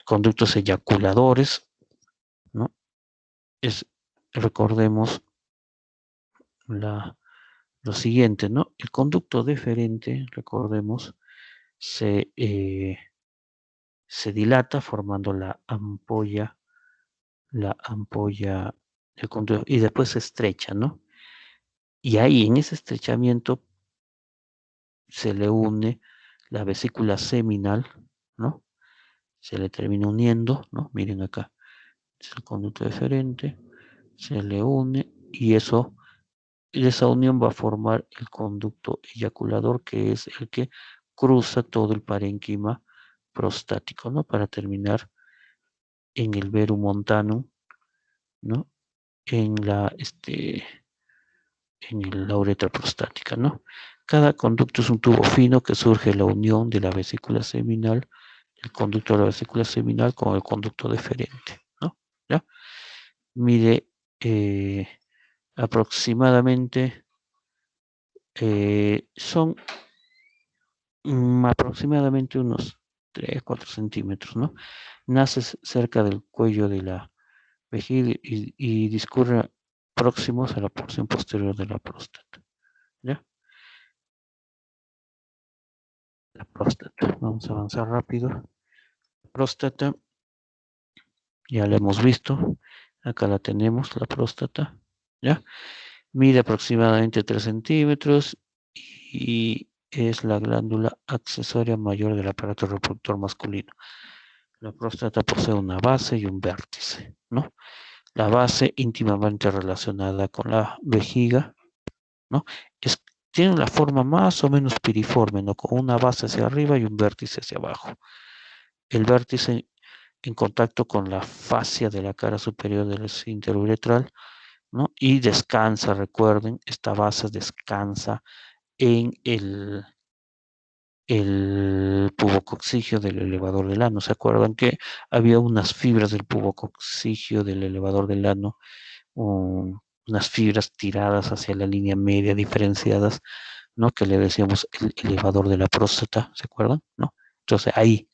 Conductos eyaculadores, ¿no? Recordemos lo siguiente, ¿no? El conducto deferente, recordemos, se dilata formando la ampolla del conducto y después se estrecha, ¿no? Y ahí en ese estrechamiento se le une la vesícula seminal, ¿no? Se le termina uniendo, ¿no? Miren acá, es el conducto deferente, se le une y esa unión va a formar el conducto eyaculador, que es el que cruza todo el parénquima prostático, ¿no? Para terminar en el verum montanum, ¿no? En la uretra prostática, ¿no? Cada conducto es un tubo fino que surge de la unión de la vesícula seminal, el conducto de la vesícula seminal con el conducto deferente, ¿no? ¿Ya? Mide aproximadamente, son aproximadamente unos 3, 4 centímetros, ¿no? Nace cerca del cuello de la vejiga y discurre próximos a la porción posterior de la próstata, ¿ya? La próstata, vamos a avanzar rápido. La próstata, ya la hemos visto, acá la tenemos, la próstata, ¿ya? Mide aproximadamente 3 centímetros y es la glándula accesoria mayor del aparato reproductor masculino. La próstata posee una base y un vértice, ¿no? La base íntimamente relacionada con la vejiga, ¿no? Tiene la forma más o menos piriforme, ¿no? Con una base hacia arriba y un vértice hacia abajo. El vértice en contacto con la fascia de la cara superior del esfínter uretral, ¿no? Y descansa, recuerden, esta base descansa en el pubococcigio del elevador del ano. ¿Se acuerdan que había unas fibras del pubococcigio del elevador del ano, unas fibras tiradas hacia la línea media, diferenciadas, ¿no? Que le decíamos el elevador de la próstata, ¿se acuerdan? ¿No? Entonces ahí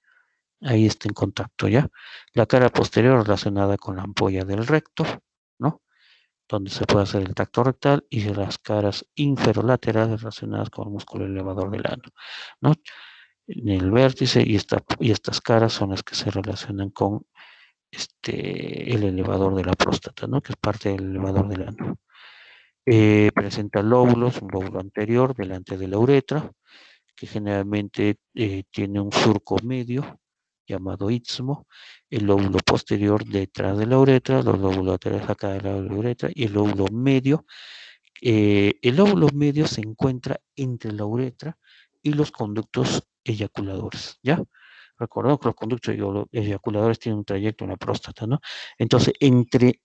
está en contacto, ¿ya? La cara posterior relacionada con la ampolla del recto, ¿no? Donde se puede hacer el tacto rectal, y las caras inferolaterales relacionadas con el músculo elevador del ano, ¿no? En el vértice y estas caras son las que se relacionan con el elevador de la próstata, ¿no? Que es parte del elevador del ano. Presenta lóbulos, un lóbulo anterior delante de la uretra, que generalmente tiene un surco medio llamado istmo, el lóbulo posterior detrás de la uretra, los lóbulos laterales acá del lado de la uretra y el lóbulo medio. El lóbulo medio se encuentra entre la uretra y los conductos eyaculadores, ¿ya? Recordemos que los conductos eyaculadores tienen un trayecto en la próstata, ¿no? Entonces, entre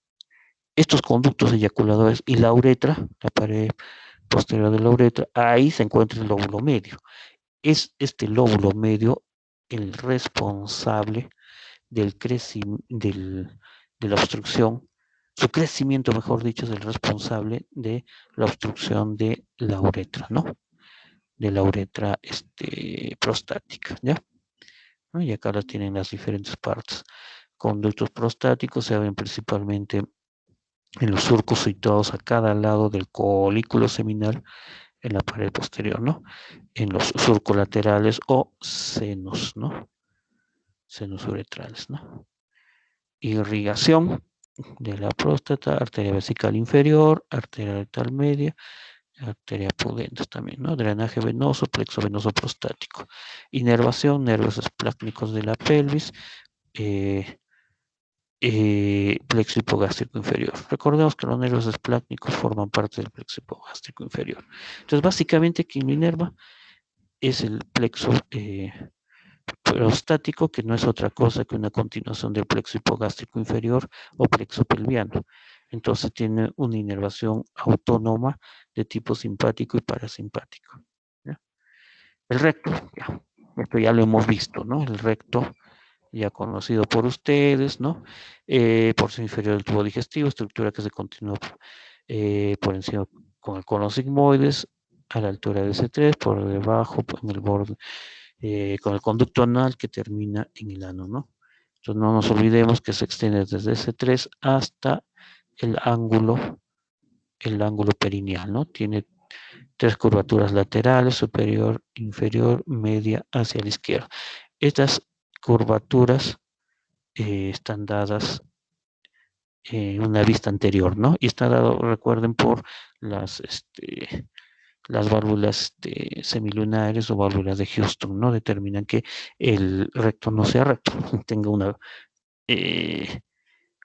estos conductos eyaculadores y la uretra, la pared posterior de la uretra, ahí se encuentra el lóbulo medio. Es este lóbulo medio el responsable del crecimiento, de la obstrucción, su crecimiento, mejor dicho, es el responsable de la obstrucción de la uretra, ¿no? De la uretra prostática, ¿ya? ¿No? Y acá las tienen las diferentes partes. Conductos prostáticos se ven principalmente en los surcos situados a cada lado del colículo seminal en la pared posterior, ¿no? En los surcos laterales o senos, ¿no? Senos uretrales, ¿no? Irrigación de la próstata, arteria vesical inferior, arteria rectal media, arteria pudendus también, ¿no? Drenaje venoso, plexo venoso prostático. Inervación, nervios esplácnicos de la pelvis, plexo hipogástrico inferior. Recordemos que los nervios esplácnicos forman parte del plexo hipogástrico inferior. Entonces, básicamente, quien lo inerva es el plexo prostático, que no es otra cosa que una continuación del plexo hipogástrico inferior o plexo pelviano. Entonces tiene una inervación autónoma de tipo simpático y parasimpático, ¿ya? El recto, esto ya lo hemos visto, ¿no? El recto, ya conocido por ustedes, ¿no? Porción inferior del tubo digestivo, estructura que se continúa por encima con el cono sigmoides, a la altura de C3, por debajo, en el borde, con el conducto anal que termina en el ano, ¿no? Entonces no nos olvidemos que se extiende desde C3 hasta el ángulo perineal, ¿no? Tiene 3 curvaturas laterales, superior, inferior, media, hacia la izquierda. Estas curvaturas están dadas en una vista anterior, ¿no? Y está dado, recuerden, por las, las válvulas semilunares o válvulas de Houston, ¿no? Determinan que el recto no sea recto, tenga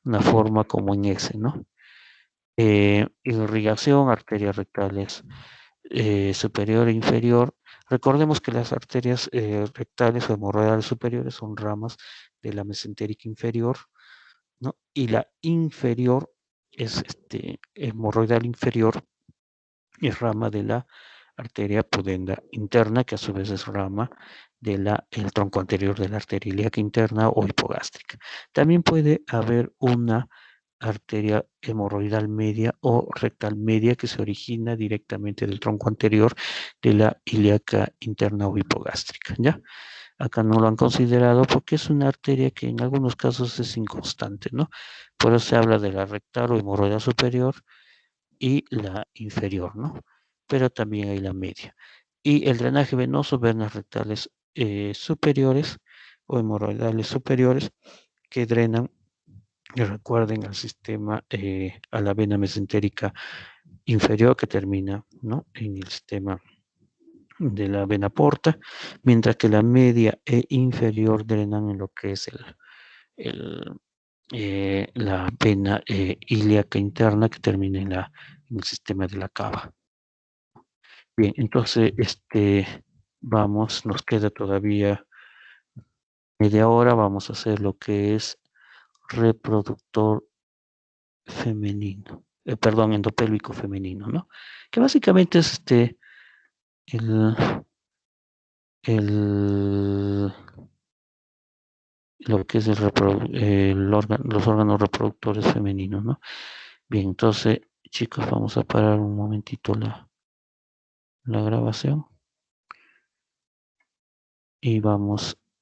una forma como en S, ¿no? Irrigación, arterias rectales superior e inferior. Recordemos que las arterias rectales o hemorroidales superiores son ramas de la mesentérica inferior, ¿no? Y la inferior es hemorroidal inferior, es rama de la arteria pudenda interna, que a su vez es rama del tronco anterior de la arteria ilíaca interna o hipogástrica. También puede haber una arteria hemorroidal media o rectal media que se origina directamente del tronco anterior de la ilíaca interna o hipogástrica, ¿ya? Acá no lo han considerado porque es una arteria que en algunos casos es inconstante, ¿no? Por eso se habla de la rectal o hemorroidal superior y la inferior, ¿no? Pero también hay la media. Y el drenaje venoso, venas rectales superiores o hemorroidales superiores que drenan, y recuerden, al sistema, a la vena mesentérica inferior que termina, ¿no? En el sistema de la vena porta, mientras que la media e inferior drenan en lo que es el, la vena ilíaca interna que termina en el sistema de la cava. Bien, entonces, vamos, nos queda todavía media hora, vamos a hacer lo que es reproductor femenino, perdón, endopélvico femenino, ¿no? Que básicamente es el, el, lo que es los órganos reproductores femeninos, ¿no? Bien, entonces, chicos, vamos a parar un momentito la grabación y vamos